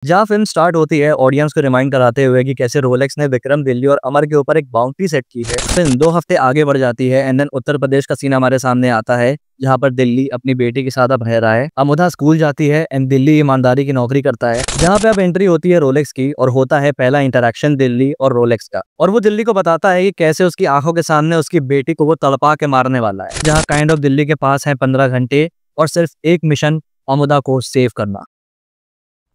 जहाँ film start होती है ऑडियंस को रिमाइंड कराते हुए कि कैसे रोलेक्स ने विक्रम, दिल्ली और अमर के ऊपर एक बाउंड्री सेट की है। फिल्म 2 हफ्ते आगे बढ़ जाती है एंड देन उत्तर प्रदेश का सीन हमारे सामने आता है, जहाँ पर दिल्ली अपनी बेटी के साथ अब रह रहा है। अमुदा स्कूल जाती है एंड दिल्ली ईमानदारी की नौकरी करता है। जहाँ पे अब एंट्री होती है रोलेक्स की और होता है पहला इंटरेक्शन दिल्ली और रोलेक्स का, और वो दिल्ली को बताता है कि कैसे उसकी आंखों के सामने उसकी बेटी को वो तड़पा के मारने वाला है। जहाँ काइंड ऑफ दिल्ली के पास है 15 घंटे और सिर्फ एक मिशन, अमुदा को सेव करना।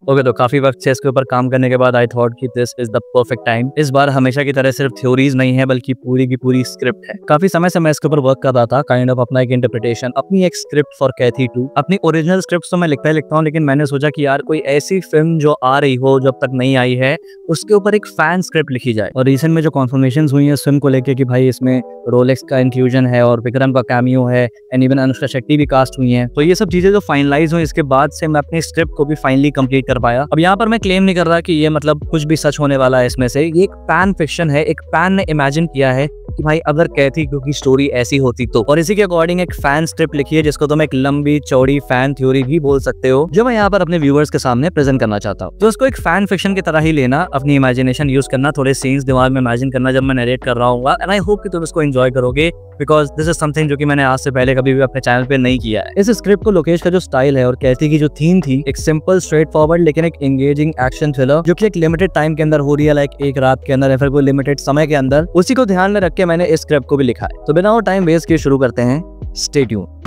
ओके, तो काफी वक्त से इसके ऊपर काम करने के बाद आई थॉट कि this is the perfect time. इस बार हमेशा की तरह सिर्फ थ्योरीज नहीं है बल्कि पूरी की पूरी स्क्रिप्ट है। काफी समय से मैं इसके ऊपर वर्क कर रहा था, काइंड ऑफ अपना एक इंटरप्रिटेशन, अपनी एक स्क्रिप्ट फॉर कैथी 2। अपनी ओरिजिनल स्क्रिप्ट तो मैं लिखता ही लिखता हूँ, लेकिन मैंने सोचा कि यार कोई ऐसी फिल्म जो आ रही हो, जब तक नहीं आई है, उसके ऊपर एक फैन स्क्रिप्ट लिखी जाए। और रिसेंट में जो कॉन्फर्मेशन हुई है इस फिल्म को लेकर कि भाई इसमें रोलेक्स का इंक्लूजन है और विक्रम का कैमियो है एंड इवन अनुष्का शेट्टी भी कास्ट हुई है, तो ये सब चीजें जो फाइनलाइज हुई, इसके बाद से मैं अपनी स्क्रिप्ट को भी फाइनली कंप्लीट कर पाया। अब यहाँ पर मैं क्लेम नहीं कर रहा कि ये मतलब कुछ भी सच होने वाला है इसमें से। ये एक फैन फिक्शन है, एक फैन ने इमेजिन किया है कि भाई अगर कैथी की स्टोरी ऐसी होती तो, और इसी के अकॉर्डिंग एक फैन स्क्रिप्ट लिखी है जिसको तुम एक लंबी चौड़ी फैन थ्योरी भी बोल सकते हो, जो मैं यहाँ पर अपने व्यूअर्स के सामने प्रेजेंट करना चाहता हूँ। तो उसको एक फैन फिक्शन की तरह ही लेना, अपनी इमेजिनेशन यूज करना, थोड़े सीन्स दिमाग में इमेजिन करना जब मैं नरेट कर रहा हूँ, एंड आई होप कि तुम इसको एंजॉय करोगे, बिकॉज दिस इज समथिंग जो कि मैंने आज से पहले कभी भी अपने चैनल पे नहीं किया है। इस स्क्रिप्ट को लोकेश का जो स्टाइल है और कैथी की जो थीम थी, एक सिंपल स्ट्रेट फॉरवर्ड लेकिन एक एंगेजिंग एक्शन थ्रिलर जो कि एक लिमिटेड टाइम के अंदर हो रही है, लाइक एक रात के अंदर या फिर कोई लिमिटेड समय के अंदर, उसी को ध्यान में रख के मैंने इस स्क्रिप्ट को भी लिखा है। तो बिना वो टाइम वेस्ट किए शुरू करते हैं। Stay tuned.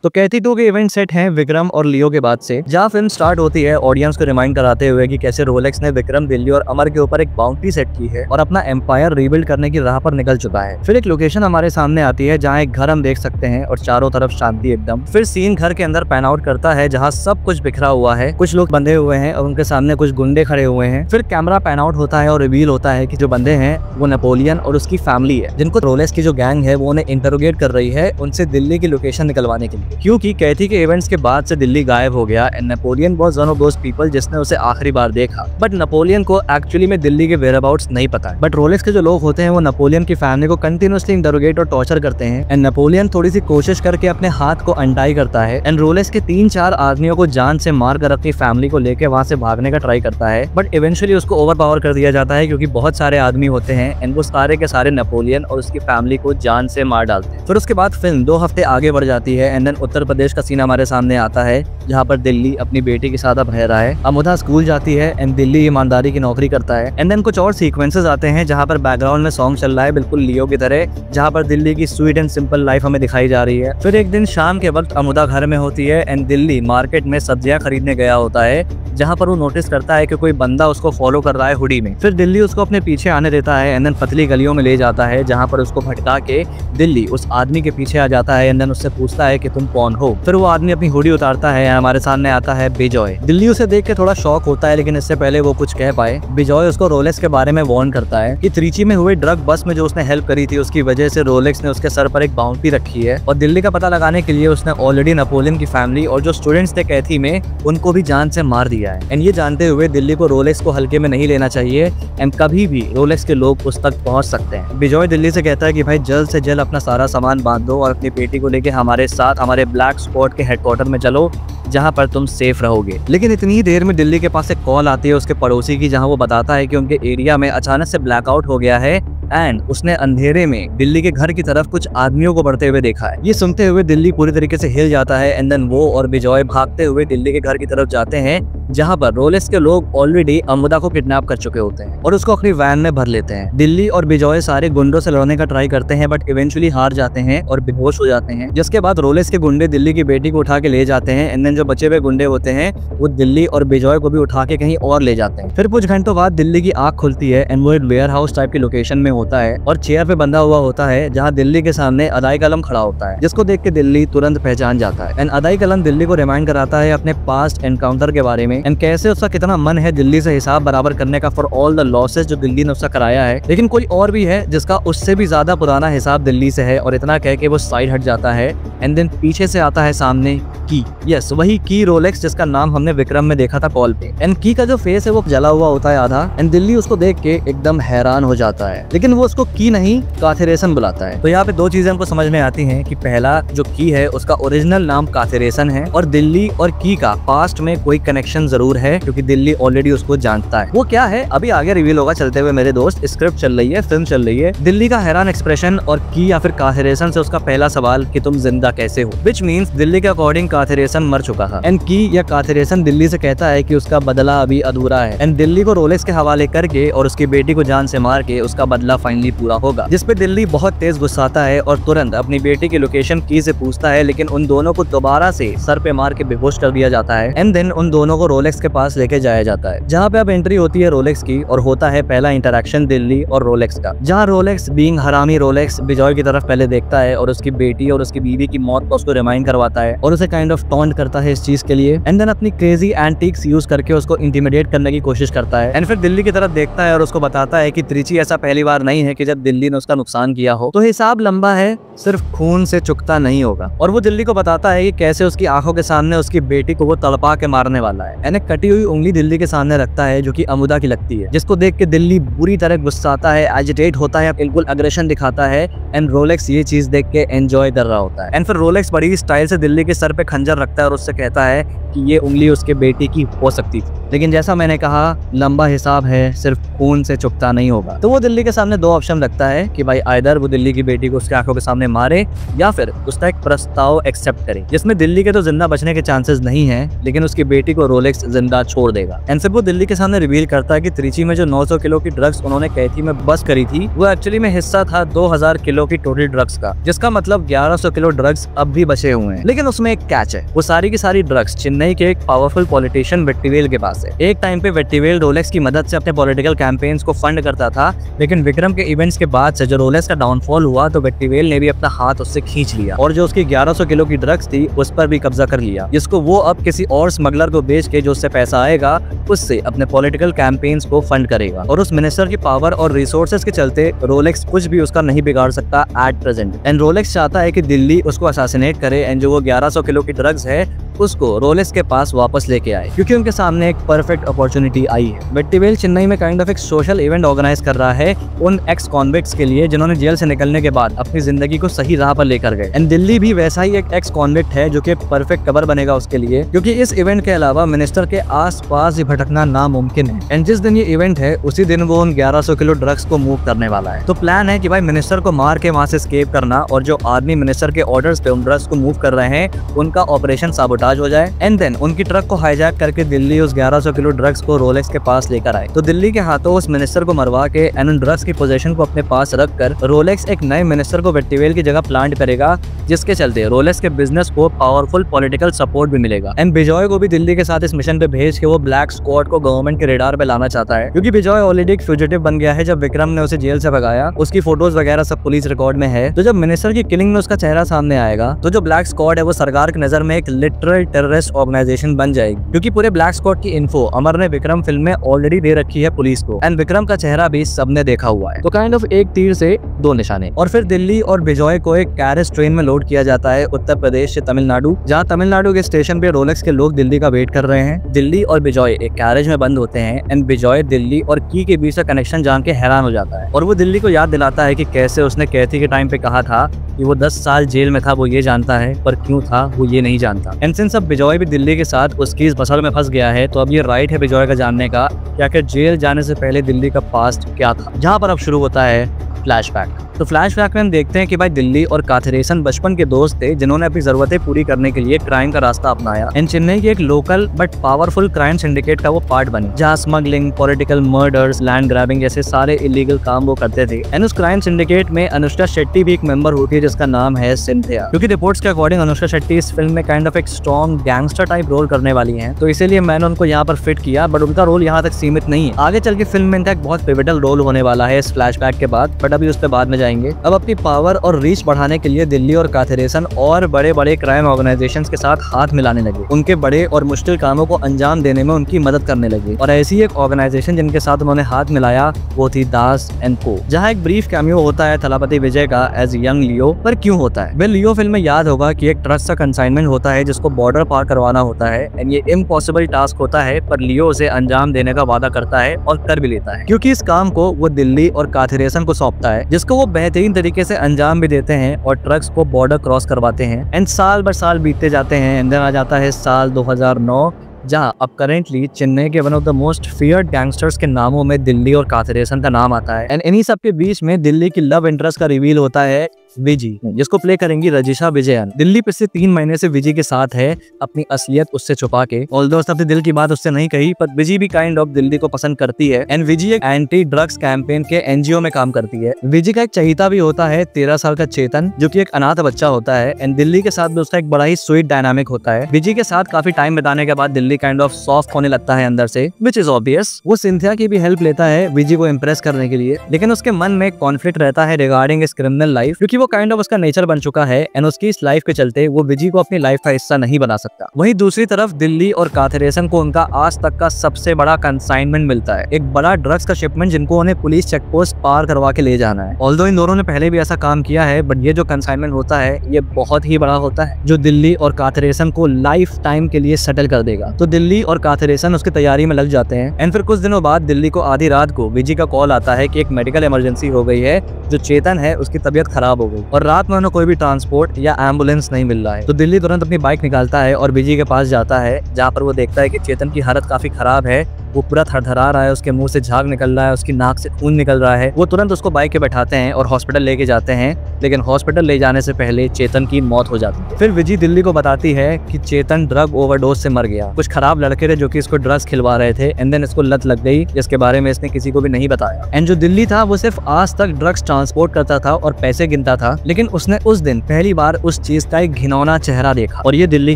तो कैथी 2 के इवेंट सेट हैं विक्रम और लियो के बाद से। जहाँ फिल्म स्टार्ट होती है ऑडियंस को रिमाइंड कराते हुए कि कैसे रोलेक्स ने विक्रम, दिल्ली और अमर के ऊपर एक बाउंड्री सेट की है और अपना एम्पायर रीबिल्ड करने की राह पर निकल चुका है। फिर एक लोकेशन हमारे सामने आती है जहाँ एक घर हम देख सकते हैं और चारों तरफ शांति एकदम। फिर सीन घर के अंदर पैन आउट करता है जहाँ सब कुछ बिखरा हुआ है, कुछ लोग बंधे हुए हैं और उनके सामने कुछ गुंडे खड़े हुए हैं। फिर कैमरा पैन आउट होता है और रिवील होता है कि जो बंदे हैं वो नेपोलियन और उसकी फैमिली है, जिनको रोलेक्स की जो गैंग है वो उन्हें इंटरोगेट कर रही है उनसे दिल्ली की लोकेशन निकलवाने के लिए, क्योंकि कैथी के इवेंट्स के बाद से दिल्ली गायब हो गया and Napoleon was one of those people जिसने उसे आखिरी बार देखा। बट नेपोलियन को एक्चुअली में दिल्ली के वेयरअबाउट्स नहीं पता है। बट रोलेक्स के जो लोग होते हैं वो नेपोलियन की फैमिली को कंटिन्यूअसली इंटरोगेट और टॉर्चर करते हैं एंड नेपोलियन थोड़ी सी कोशिश करके अपने हाथ को अनटाई करता है एंड रोलेक्स के 3-4 आदमियों को जान से मार कर अपनी फैमिली को लेकर वहां से भागने का ट्राई करता है। बट इवेंचुअली उसको ओवर पावर कर दिया जाता है क्योंकि बहुत सारे आदमी होते हैं एंड वो सारे के सारे नेपोलियन और उसकी फैमिली को जान से मार डालते हैं। फिर उसके बाद फिल्म 2 हफ्ते आगे बढ़ जाती है एंड देन उत्तर प्रदेश का सीन हमारे सामने आता है, जहाँ पर दिल्ली अपनी बेटी के साथ अब रह रहा है। अमुदा स्कूल जाती है एंड दिल्ली ईमानदारी की नौकरी करता है। एंड देन कुछ और सीक्वेंसेस आते हैं जहाँ पर बैकग्राउंड में सॉन्ग चल रहा है बिल्कुल लियो की तरह, जहाँ पर दिल्ली की स्वीट एंड सिंपल लाइफ हमें दिखाई जा रही है। फिर एक दिन शाम के वक्त अमुदा घर में होती है एंड दिल्ली मार्केट में सब्जियां खरीदने गया होता है, जहाँ पर वो नोटिस करता है कि कोई बंदा उसको फॉलो कर रहा है हुडी में। फिर दिल्ली उसको अपने पीछे आने देता है एंड देन पतली गलियों में ले जाता है, जहाँ पर उसको भटका के दिल्ली उस आदमी के पीछे आ जाता है एंड देन उससे पूछता है कि तुम कौन हो। फिर वो आदमी अपनी हुडी उतारता है, हमारे सामने आता है बिजॉय। दिल्ली उसे देख के थोड़ा शॉक होता है, लेकिन इससे पहले वो कुछ कह पाए बिजॉय उसको रोलेक्स के बारे में वार्न करता है कि त्रिची में हुए ड्रग बस में जो उसने हेल्प करी थी उसकी वजह से रोलेक्स ने उसके सर पर एक बाउंड्री रखी है और दिल्ली का पता लगाने के लिए उसने ऑलरेडी नेपोलियन की फैमिली और जो स्टूडेंट्स थे कैथी में उनको भी जान से मार दिया है। एंड ये जानते हुए दिल्ली को रोलेक्स को हल्के में नहीं लेना चाहिए एंड कभी भी रोलेक्स के लोग उस तक पहुंच सकते हैं। बिजॉय दिल्ली से कहता है कि भाई जल्द से जल्द अपना सारा सामान बांध दो और अपनी बेटी को लेके हमारे साथ हमारे ब्लैक स्पॉट के हेडक्वार्टर में चलो, जहां पर तुम सेफ रहोगे। लेकिन इतनी ही देर में दिल्ली के पास एक कॉल आती है उसके पड़ोसी की, जहां वो बताता है कि उनके एरिया में अचानक से ब्लैकआउट हो गया है एंड उसने अंधेरे में दिल्ली के घर की तरफ कुछ आदमियों को बढ़ते हुए देखा है। ये सुनते हुए दिल्ली पूरी तरीके से हिल जाता है एंड देन वो और बिजॉय भागते हुए दिल्ली के घर की तरफ जाते हैं, जहां पर रोलेक्स के लोग ऑलरेडी अमुदा को किडनैप कर चुके होते हैं और उसको अपनी वैन में भर लेते हैं। दिल्ली और बिजॉय सारे गुंडों से लड़ने का ट्राई करते हैं बट इवेंचुअली हार जाते हैं और बेहोश हो जाते हैं, जिसके बाद रोलेक्स के गुंडे दिल्ली की बेटी को उठा के ले जाते हैं एंड देन जो बचे हुए गुंडे होते हैं वो दिल्ली और बिजॉय को भी उठा के कहीं और ले जाते हैं। फिर कुछ घंटों बाद दिल्ली की आंख खुलती है एंड वो एक वेयर हाउस टाइप की लोकेशन में होता है और चेयर पे बंधा हुआ होता है, जहाँ दिल्ली के सामने अदाई कलम खड़ा होता है, जिसको देख के दिल्ली तुरंत पहचान जाता है एंड अदाई कलम दिल्ली को रिमाइंड कराता है अपने पास्ट एनकाउंटर के बारे में एंड कैसे उसका कितना मन है दिल्ली से हिसाब बराबर करने का फॉर ऑल द लॉसेस जो दिल्ली ने उसका कराया है। लेकिन कोई और भी है जिसका उससे भी ज्यादा पुराना हिसाब दिल्ली से है और इतना कह के वो साइड हट जाता है एंड देन पीछे पीछे से आता है सामने की। यस, वही की रोलेक्स जिसका नाम हमने विक्रम में देखा था कॉल पे। एंड की का जो फेस है वो जला हुआ होता है आधा। एंड दिल्ली उसको देख के एकदम हैरान हो जाता है, लेकिन वो उसको की नहीं काथेरेसन बुलाता है। तो यहाँ पे दो चीजें हमको समझ में आती हैं कि पहला जो की है उसका ओरिजिनल नाम काथेरेसन है, और दिल्ली और की का पास्ट में कोई कनेक्शन जरूर है, क्योंकि दिल्ली ऑलरेडी उसको जानता है। वो क्या है अभी आगे रिवील होगा। चलते हुए मेरे दोस्त, स्क्रिप्ट चल रही है, फिल्म चल रही है। दिल्ली का हैरान एक्सप्रेशन और की या फिर काथेरेसन से उसका पहला सवाल कि तुम जिंदा कैसे हो, विच मीन्स दिल्ली के अकॉर्डिंग काथेरेसन मर चुका था। एंड की या काथेरेसन दिल्ली से कहता है कि उसका बदला अभी अधूरा है, एंड दिल्ली को रोलेक्स के हवाले करके और उसकी बेटी को जान से मार के उसका बदला फाइनली पूरा होगा। जिसपे दिल्ली बहुत तेज गुस्साता है और तुरंत अपनी बेटी की लोकेशन की से पूछता है, लेकिन उन दोनों को दोबारा से सर पे मार के बेहोश कर दिया जाता है। एंड देन उन दोनों को रोलेक्स के पास लेके जाया जाता है, जहाँ पे अब एंट्री होती है रोलेक्स की, और होता है पहला इंटरेक्शन दिल्ली और रोलेक्स का, जहाँ रोलेक्स बीइंग हरामी रोलेक्स बिजॉय की तरफ पहले देखता है और उसकी बेटी और उसकी बीवी की मौत को उसको रिमाइंड करवाता है और उसे काइंड ऑफ टॉन्ट करता है इस चीज के लिए। एंड देन अपनी क्रेजी एंटिक्स यूज करके उसको इंटिमिडेट करने की कोशिश करता है। एंड फिर दिल्ली की तरफ देखता है और उसको बताता है कि त्रिची ऐसा पहली बार नहीं है कि जब दिल्ली ने उसका नुकसान किया हो, तो हिसाब लंबा है, सिर्फ खून से चुकता नहीं होगा। और वो दिल्ली को बताता है कि कैसे उसकी आंखों के सामने उसकी बेटी को वो तड़पा के मारने वाला है। एंड एक कटी हुई उंगली दिल्ली के सामने रखता है जो कि अमुदा की लगती है, जिसको देख के दिल्ली बुरी तरह गुस्साता है, एजिटेट होता है, बिल्कुल अग्रेशन दिखाता है। एंड रोलेक्स ये चीज देख के एंजॉय कर रहा होता है। एंड फिर रोलेक्स बड़ी स्टाइल से दिल्ली के सर पे खंजर रखता है और उससे कहता है कि ये उंगली उसके बेटी की हो सकती थी, लेकिन जैसा मैंने कहा लंबा हिसाब है, सिर्फ खून से चुकता नहीं होगा। तो वो दिल्ली के सामने दो ऑप्शन रखता है कि भाई आइदर वो दिल्ली की बेटी को उसके आंखों के सामने मारे या फिर उसका एक प्रस्ताव एक्सेप्ट करे, जिसमें दिल्ली के तो जिंदा बचने के चांसेस नहीं है, लेकिन उसकी बेटी को रोलेक्स जिंदा छोड़ देगा। एंड फिर वो दिल्ली के सामने रिवील करता है कि त्रिची में जो 900 किलो की ड्रग्स उन्होंने कैथी में बस करी थी, वो एक्चुअली में हिस्सा था 2000 किलो की टोटल ड्रग्स का, जिसका मतलब 1100 किलो ड्रग्स अब भी बचे हुए हैं। लेकिन उसमें एक कैच है, वो सारी की सारी ड्रग्स चेन्नई के एक पावरफुल पॉलिटिशियन वेट्टीवेल के पास है। एक टाइम पे वेट्टीवेल रोलेक्स की मदद से अपने पॉलिटिकल कैंपेन्स को फंड करता था, लेकिन विक्रम के इवेंट्स के बाद से जो रोलेक्स का डाउनफॉल हुआ तो वेट्टीवेल ने भी अपना हाथ उससे खींच लिया और जो उसकी 1100 किलो की ड्रग्स थी उस पर भी कब्जा कर लिया, जिसको वो अब किसी और स्मगलर को बेच के जो उससे पैसा आएगा उससे अपने पॉलिटिकल कैंपेन्स को फंड करेगा। और उस मिनिस्टर की पावर और रिसोर्सेज के चलते रोलेक्स कुछ भी उसका नहीं बिगाड़ सकता एट प्रेजेंट। एंड रोलेक्स चाहता है कि दिल्ली उसको असैसिनेट करे एंड जो वो 1100 किलो की ड्रग्स है उसको रोलेक्स के पास वापस लेके आए, क्योंकि उनके सामने एक परफेक्ट अपॉर्चुनिटी आई है। वेट्टीवेल चेन्नई में काइंड ऑफ एक सोशल इवेंट ऑर्गेनाइज कर रहा है उन एक्स कॉन्विक्ट्स के लिए जिन्होंने जेल से निकलने के बाद अपनी जिंदगी को सही राह पर लेकर गए। एंड दिल्ली भी वैसा ही एक एक्स कॉन्विक्ट है जो कि परफेक्ट कवर बनेगा उसके लिए, क्योंकि इस इवेंट के अलावा मिनिस्टर के आस-पास ही भटकना नामुमकिन है। एंड जिस दिन ये इवेंट है उसी दिन वो उन 1100 किलो ड्रग्स को मूव करने वाला है। तो प्लान है कि भाई मिनिस्टर को मार के वहाँ से एस्केप करना और जो आदमी मिनिस्टर के ऑर्डर्स पे उन ड्रग्स को मूव कर रहे हैं उनका ऑपरेशन साबोटाज हो जाए। एंड उनकी ट्रक को हाईजैक करके दिल्ली उस 1100 किलो ड्रग्स को रोलेक्स के पास लेकर आए। तो दिल्ली के हाथों उस मिनिस्टर को मरवा के एंड उन ड्रग्स की पोजीशन को अपने पास रखकर रोलेक्स एक नए मिनिस्टर को वेट्टीवेल की जगह प्लांट करेगा, जिसके चलते रोलेक्स के बिजनेस को पावरफुल पॉलिटिकल सपोर्ट भी मिलेगा। एंड बिजॉय को भी दिल्ली के साथ इस मिशन पे भेज के वो ब्लैक स्क्वाड को गवर्नमेंट के रेडार पे लाना चाहता है, क्योंकि बिजॉय ऑलरेडी एक फ्यूजिटिव बन गया है। जब विक्रम ने उसे जेल से भगाया उसकी फोटोज वगैरह सब पुलिस रिकॉर्ड में है। तो जब मिनिस्टर की किलिंग में उसका चेहरा सामने आएगा तो जो ब्लैक स्क्वाड है वो सरकार की नजर में एक लिटरल टेररिस्ट ऑर्गेनाइजेशन बन जाएगी, क्योंकि पूरे ब्लैक स्क्वाड की इन्फो अमर ने विक्रम फिल्म में ऑलरेडी दे रखी है पुलिस को। एंड विक्रम का चेहरा भी सबने देखा हुआ है। तो काइंड ऑफ एक तीर से दो निशाने। और फिर दिल्ली और बिजॉय को एक कैरेज ट्रेन में लोड किया जाता है उत्तर प्रदेश से तमिलनाडु, जहाँ तमिलनाडु के स्टेशन पे रोलेक्स के लोग दिल्ली का वेट कर रहे हैं। दिल्ली और बिजॉय एक कैरेज में बंद होते हैं एंड बिजॉय दिल्ली और की के बीच का कनेक्शन जान के हैरान हो जाता है और वो दिल्ली को याद दिलाता है कि कैसे उसने कैथी के टाइम पे कहा था कि वो 10 साल जेल में था, वो ये जानता है, पर क्यों था वो ये नहीं जानता। एंड सिंस अब बिजॉय भी दिल्ली के साथ उसकी इस मसल में फंस गया है तो अब ये राइट है बिजॉय का जानने का कि आखिर जेल जाने से पहले दिल्ली का पास्ट क्या था, जहाँ पर अब शुरू होता है फ्लैशबैक। तो फ्लैशबैक में हम देखते हैं कि भाई दिल्ली और काथेरेसन बचपन के दोस्त थे जिन्होंने अपनी जरूरतें पूरी करने के लिए क्राइम का रास्ता अपनाया एंड चेन्नई की एक local but powerful crime syndicate का वो पार्ट बने, जहाँ smuggling, political murders, land grabbing जैसे सारे इलीगल काम वो करते थे। एंड उस क्राइम सिंडिकेट में अनुष्का शेट्टी भी एक मेंबर होती है जिसका नाम है सिंथिया, क्योंकि रिपोर्ट्स के अकॉर्डिंग अनुष्का शेट्टी इस फिल्म में काइंड ऑफ एक strong strong gangster type role करने वाली हैं, तो इसीलिए मैंने उनको यहाँ पर फिट किया। बट उनका रोल यहाँ तक सीमित नहीं है, आगे चल के फिल्म में इनका एक बहुत पिवटल रोल होने वाला है इस फ्लैशबैक के बाद, बट अभी उस पर बाद में जाएंगे। अब अपनी पावर और रीच बढ़ाने के लिए दिल्ली और काथिरेसन और बड़े बड़े क्राइम ऑर्गेनाइजेशंस के साथ हाथ मिलाने लगे, उनके बड़े और मुश्किल कामों को अंजाम देने में उनकी मदद करने लगे। और ऐसी एक ऑर्गेनाइजेशन जिनके साथ उन्होंने हाथ मिलाया वो थी दास एंड को, जहाँ एक ब्रीफ कैमियो होता है थलापति विजय का एज यंग लियो। पर क्यों होता है? वेल, लियो फिल्म में याद होगा कि एक ट्रस्ट का कंसाइनमेंट होता है जिसको बॉर्डर पार करवाना होता है, एंड ये इम्पॉसिबल टास्क होता है, पर लियो उसे अंजाम देने का वादा करता है और कर भी लेता है, क्योंकि इस काम को वो दिल्ली और काथिरेसन को सौंपता है, जिसको वो बेहतरीन तरीके से अंजाम भी देते हैं और ट्रक्स को बॉर्डर क्रॉस करवाते हैं। एंड साल बर साल बीतते जाते हैं, एंड देन आ जाता है साल 2009, जहां अब करेंटली चेन्नई के one of the most feared gangsters के नामों में दिल्ली और काथिरेसन का नाम आता है। एंड इन्हीं सब के बीच में दिल्ली की लव इंटरेस्ट का रिवील होता है विजी, जिसको प्ले करेंगी रजिशा विजयन। दिल्ली पिछले 3 महीने से विजी के साथ है, अपनी असलियत उससे छुपा के। ऑल्दो उसने अपने दिल की बात उससे नहीं कही, पर विजी भी काइंड ऑफ दिल्ली को पसंद करती है। एंड विजी एक एंटी ड्रग्स कैंपेन के एनजीओ में काम करती है। विजी का एक चहीता भी होता है 13 साल का चेतन, जो कि एक अनाथ बच्चा होता है। एंड दिल्ली के साथ भी उसका एक बड़ा ही स्वीट डायनामिक होता है। विजी के साथ काफी टाइम बिताने के बाद दिल्ली काइंड ऑफ सॉफ्ट होने लगता है अंदर से, विच इज ऑब्वियस। वो सिंथिया की भी हेल्प लेता है विजी को इम्प्रेस करने के लिए, लेकिन उसके मन में कॉन्फ्लिक्ट रहता है रिगार्डिंग इस क्रिमिनल लाइफ, क्योंकि वो काइंड ऑफ उसका नेचर बन चुका है। एंड उसकी इस लाइफ के चलते वो विजी को अपनी लाइफ का हिस्सा नहीं बना सकता। वहीं दूसरी तरफ दिल्ली और काथिरेसन को उनका आज तक का सबसे बड़ा कंसाइनमेंट मिलता है, एक बड़ा ड्रग्स का शिपमेंट जिनको उन्हें पुलिस चेकपोस्ट पार करवा के ले जाना है। ऑल्दो इन दोनों ने पहले भी ऐसा काम किया है, बट ये जो कंसाइनमेंट होता है ये बहुत ही बड़ा होता है, जो दिल्ली और काथिरेसन को लाइफ टाइम के लिए सेटल कर देगा। तो दिल्ली और काथिरेसन उसकी तैयारी में लग जाते हैं। एंड फिर कुछ दिनों बाद दिल्ली को आधी रात को विजी का कॉल आता है कि एक मेडिकल इमरजेंसी हो गई है, जो चेतन है उसकी तबीयत खराब हो गई और रात में उन्हें कोई भी ट्रांसपोर्ट या एम्बुलेंस नहीं मिल रहा है। तो दिल्ली तुरंत अपनी बाइक निकालता है और विजी के पास जाता है, जहाँ पर वो देखता है कि चेतन की हालत काफी खराब है, वो पूरा थरथरा रहा है, उसके मुंह से झाग निकल रहा है, उसकी नाक से खून निकल रहा है। वो तुरंत उसको बाइक पे बैठाते हैं और हॉस्पिटल लेके जाते हैं, लेकिन हॉस्पिटल ले जाने से पहले चेतन की मौत हो जाती है। फिर विजी दिल्ली को बताती है कि चेतन ड्रग ओवरडोज से मर गया। कुछ खराब लड़के थे जो कि इसको ड्रग्स खिलवा रहे थे, एंड देन इसको लत लग गई, जिसके बारे में इसने किसी को भी नहीं बताया। एंड जो दिल्ली था वो सिर्फ आज तक ड्रग्स ट्रांसपोर्ट करता था और पैसे गिनता था, लेकिन उसने उस दिन पहली बार उस चीज का एक घिनौना चेहरा देखा, और ये दिल्ली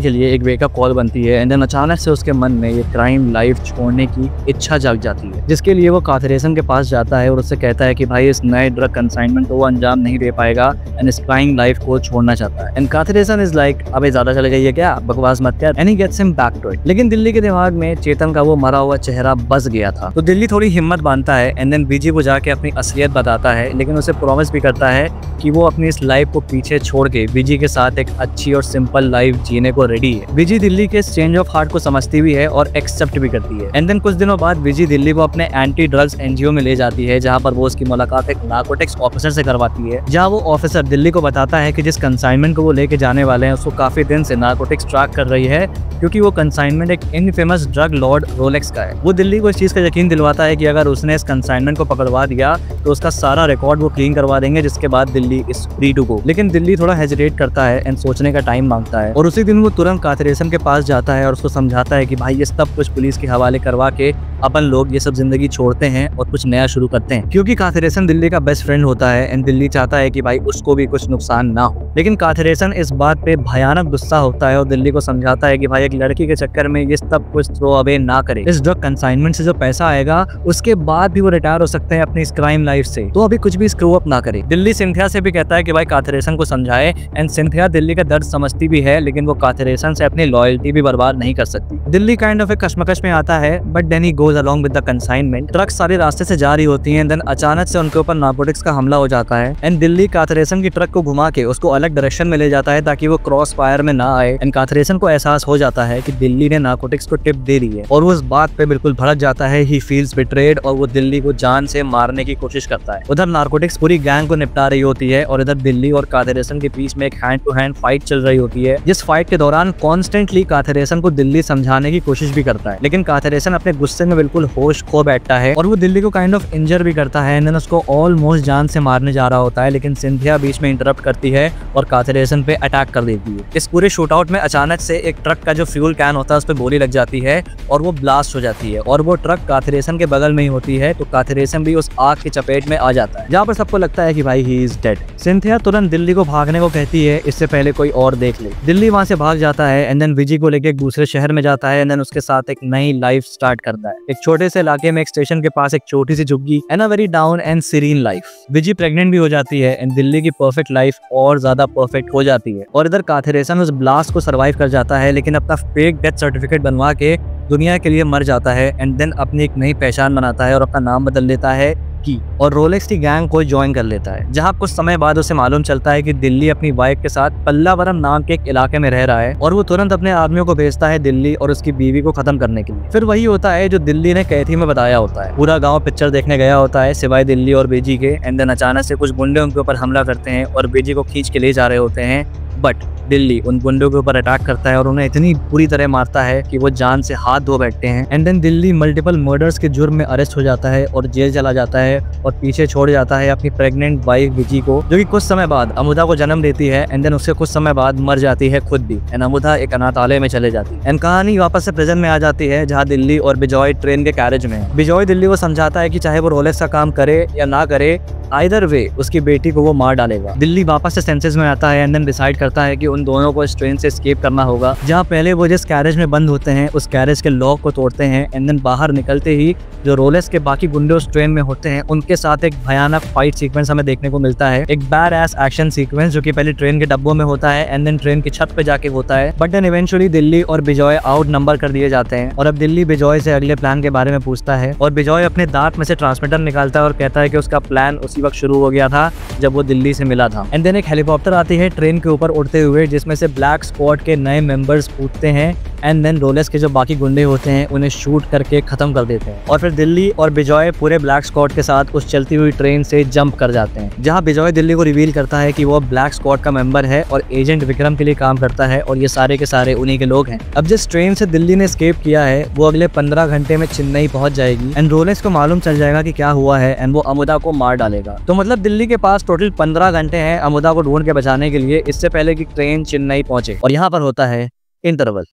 के लिए एक वेकअप कॉल बनती है। एंड देन अचानक से उसके मन में ये क्राइम लाइफ छोड़ने की इच्छा जाग जाती है, जिसके लिए वो काथिरेसन के पास जाता है और उससे कहता है कि भाई इस नए ड्रग कंसाइनमेंट को वो अंजाम नहीं दे पाएगा एंड इस क्राइम लाइफ को छोड़ना चाहता है। एंड काथिरेसन इज लाइक अबे ज्यादा चले गई है क्या, बकवास मत कर, and he gets him back to it. लेकिन दिल्ली के दिमाग में चेतन का वो मरा हुआ चेहरा बस गया था, तो दिल्ली थोड़ी हिम्मत बांधता है एंड देन विजी को जाके अपनी असलियत बताता है, लेकिन उसे प्रॉमिस भी करता है कि वो अपनी इस लाइफ को पीछे छोड़ के विजी के साथ एक अच्छी और सिंपल लाइफ जीने को रेडी है। विजी दिल्ली के चेंज ऑफ हार्ट को समझती भी है और एक्सेप्ट भी करती है। एंड देन कुछ दिनों बाद विजी दिल्ली को अपने एंटी ड्रग्स एनजीओ में ले जाती है, जहां पर वो उसकी मुलाकात एक नार्कोटिक्स ऑफिसर से करवाती है, जहां वो ऑफिसर दिल्ली को बताता है कि जिस कंसाइनमेंट को वो लेके जाने वाले हैं उसको काफी दिन से नार्कोटिक्स ट्रैक कर रही है, क्योंकि वो कंसाइनमेंट एक इनफेमस ड्रग लॉर्ड रोलेक्स का है। वो दिल्ली को इस चीज का यकीन दिलवाता है कि अगर उसने इस कंसाइनमेंट को पकड़वा दिया तो उसका सारा रिकॉर्ड वो क्लीन करवा देंगे, जिसके बाद Delhi is free to go. लेकिन दिल्ली थोड़ा हेजिटेट करता है एंड सोचने का टाइम मांगता है, और उसी दिन वो तुरंत काथिरेसन के पास जाता है और उसको समझाता है कि भाई ये सब कुछ पुलिस के हवाले करवा के अपन लोग ये सब जिंदगी छोड़ते हैं और कुछ नया शुरू करते हैं, क्योंकि काथिरेसन दिल्ली का बेस्ट फ्रेंड होता है एंड दिल्ली चाहता है कि भाई उसको भी कुछ नुकसान ना हो। लेकिन काथिरेसन इस बात पे भयानक गुस्सा होता है और दिल्ली को समझाता है कि भाई एक लड़की के चक्कर में ये सब कुछ थ्रो अवे ना करे। इस ड्रग कंसाइनमेंट से जो पैसा आएगा उसके बाद भी वो रिटायर हो सकते हैं अपनी इस क्राइम लाइफ से, तो अभी कुछ भी स्क्रू अप ना करे। दिल्ली सिंथिया से भी कहता है कि भाई काथिरेसन को समझाए, एंड सिंथिया दिल्ली का दर्द समझती भी है, लेकिन वो काथिरेसन से अपनी लॉयल्टी भी बर्बाद नहीं कर सकती। दिल्ली काइंड ऑफ एक कश्मकश में आता है, but then he goes along with the consignment. Truck सारे रास्ते से जा रही होती हैं, देन अचानक से उनके ऊपर नार्कोटिक्स का हमला हो जाता है, एंड दिल्ली काथिरेसन की ट्रक को घुमा के उसको अलग डायरेक्शन में ले जाता है ताकि वो क्रॉस फायर में ना आए। एंड काथिरेसन को एहसास हो जाता है कि दिल्ली ने नार्कोटिक्स को टिप दे दी है, और वो उस बात पे बिल्कुल भड़क जाता है। ही फील्स बिट्रेड, और वो दिल्ली को जान से मारने की कोशिश करता है। उधर नार्कोटिक्स पूरी गैंग को निपटा रही होती है, और इधर दिल्ली और काथिरेसन के बीच में एक हैंड टू हैंड फाइट चल रही होती है, जिस फाइट के दौरान कॉन्स्टेंटली काथिरेसन को दिल्ली समझाने की कोशिश भी करता है, लेकिन काथिरेसन अपने गुस्से में बिल्कुल होश खो बैठता है और वो दिल्ली को काइंड ऑफ इंजर भी करता है। एंड देन उसको ऑलमोस्ट जान से मारने जा रहा होता है, लेकिन सिंथिया बीच में इंटरप्ट करती है और काथेरेसन पे अटैक कर देती है। इस पूरे शूट आउट में अचानक से एक ट्रक का जो फ्यूल कैन होता है उस पर गोली लग जाती है और वो ब्लास्ट हो जाती है और वो ट्रक काथेरेसन के बगल में ही होती है, तो काथेरेसन भी उस आग की चपेट में आ जाता है, जहाँ पर सबको लगता है कि भाई ही इज डेड। सिंथिया तुरंत दिल्ली को भागने को कहती है, इससे पहले कोई और देख ले। दिल्ली वहां से भाग जाता है एंड देन विजी को लेके एक दूसरे शहर में जाता है एंड देन उसके साथ एक नई लाइफ स्टार्ट करता है। एक छोटे से इलाके में एक स्टेशन के पास एक छोटी सी झुग्गी and a very down and serene life. विजी प्रेग्नेंट भी हो जाती है एंड दिल्ली की परफेक्ट लाइफ और ज्यादा परफेक्ट हो जाती है। और इधर काथेरेसन उस ब्लास्ट को सर्वाइव कर जाता है, लेकिन अपना फेक डेथ सर्टिफिकेट बनवा के दुनिया के लिए मर जाता है एंड देन अपनी एक नई पहचान बनाता है और अपना नाम बदल लेता है की और रोलेक्स की गैंग को ज्वाइन कर लेता है, जहां कुछ समय बाद उसे मालूम चलता है कि दिल्ली अपनी वाइफ के साथ पल्लावरम नाम के एक इलाके में रह रहा है और वो तुरंत अपने आदमियों को भेजता है दिल्ली और उसकी बीवी को खत्म करने के लिए। फिर वही होता है जो दिल्ली ने कैथी में बताया होता है। पूरा गांव पिक्चर देखने गया होता है सिवाय दिल्ली और बीजी के एंड देन अचानक से कुछ गुंडे उनके ऊपर हमला करते हैं और बीजी को खींच के ले जा रहे होते हैं, बट दिल्ली उन गुंडों के ऊपर अटैक करता है और उन्हें इतनी बुरी तरह मारता है कि वो जान से हाथ धो बैठते हैं। And then Delhi multiple murders के जुर्म में अरेस्ट हो जाता है और जेल चला जाता है और पीछे छोड़ जाता है अपनी प्रेग्नेंट वाइफ विजी को, जो कि कुछ समय बाद अमुदा को जन्म देती है एंड देन उससे कुछ समय बाद मर जाती है खुद भी एंड अमुदा एक अनाथालय में चले जाती है। एंड कहानी वापस से प्रेजेंट में आ जाती है, जहाँ दिल्ली और बिजॉय ट्रेन के कैरेज में है। बिजॉय दिल्ली को समझाता है कि चाहे वो रोलेक्स का काम करे या ना करे, आइदर वे उसकी बेटी को वो मार डालेगा। दिल्ली वापस से सेंसेस में आता है एंड देन डिसाइड करता है कि उन दोनों को इस ट्रेन से एस्केप करना होगा। जहाँ पहले वो जिस कैरेज में बंद होते हैं उस कैरेज के लॉक को तोड़ते हैं एंड देन बाहर निकलते ही जो रोलेक्स के बाकी गुंडे उस ट्रेन में होते हैं उनके साथ एक भयानक फाइट सीक्वेंस हमें देखने को मिलता है। एक बैड एस एक्शन सीक्वेंस जो कि पहले ट्रेन के डब्बों में होता है एंड देन ट्रेन की छत पे जाके होता है, बट देन इवेंचुअली दिल्ली और बिजॉय आउट नंबर कर दिए जाते हैं। और अब दिल्ली बिजॉय से अगले प्लान के बारे में पूछता है और बिजॉय अपने दांत में से ट्रांसमीटर निकालता है और कहता है कि उसका प्लान उसी वक्त शुरू हो गया था जब वो दिल्ली से मिला था। एंड देन एक हेलीकॉप्टर आती है ट्रेन के ऊपर उड़ते हुए, जिसमें से ब्लैक स्क्वाड के नए मेंबर्स पूछते हैं एंड देन रोलेक्स के जो बाकी गुंडे होते हैं उन्हें शूट करके खत्म कर देते हैं। और फिर दिल्ली और बिजॉय पूरे ब्लैक स्क्वाड के साथ उस चलती हुई ट्रेन से जंप कर जाते हैं, जहां बिजॉय दिल्ली को रिवील करता है कि वो ब्लैक स्क्वाड का मेंबर है और एजेंट विक्रम के लिए काम करता है और ये सारे के सारे उन्हीं के लोग हैं। अब जिस ट्रेन से दिल्ली ने एस्केप किया है वो अगले 15 घंटे में चेन्नई पहुंच जाएगी एंड रोलेक्स को मालूम चल जाएगा कि क्या हुआ है एंड वो अमुदा को मार डालेगा। तो मतलब दिल्ली के पास टोटल 15 घंटे हैं अमुदा को ढूंढ के बचाने के लिए, इससे पहले कि ट्रेन चेन्नई पहुंचे। और यहाँ पर होता है इंटरवल।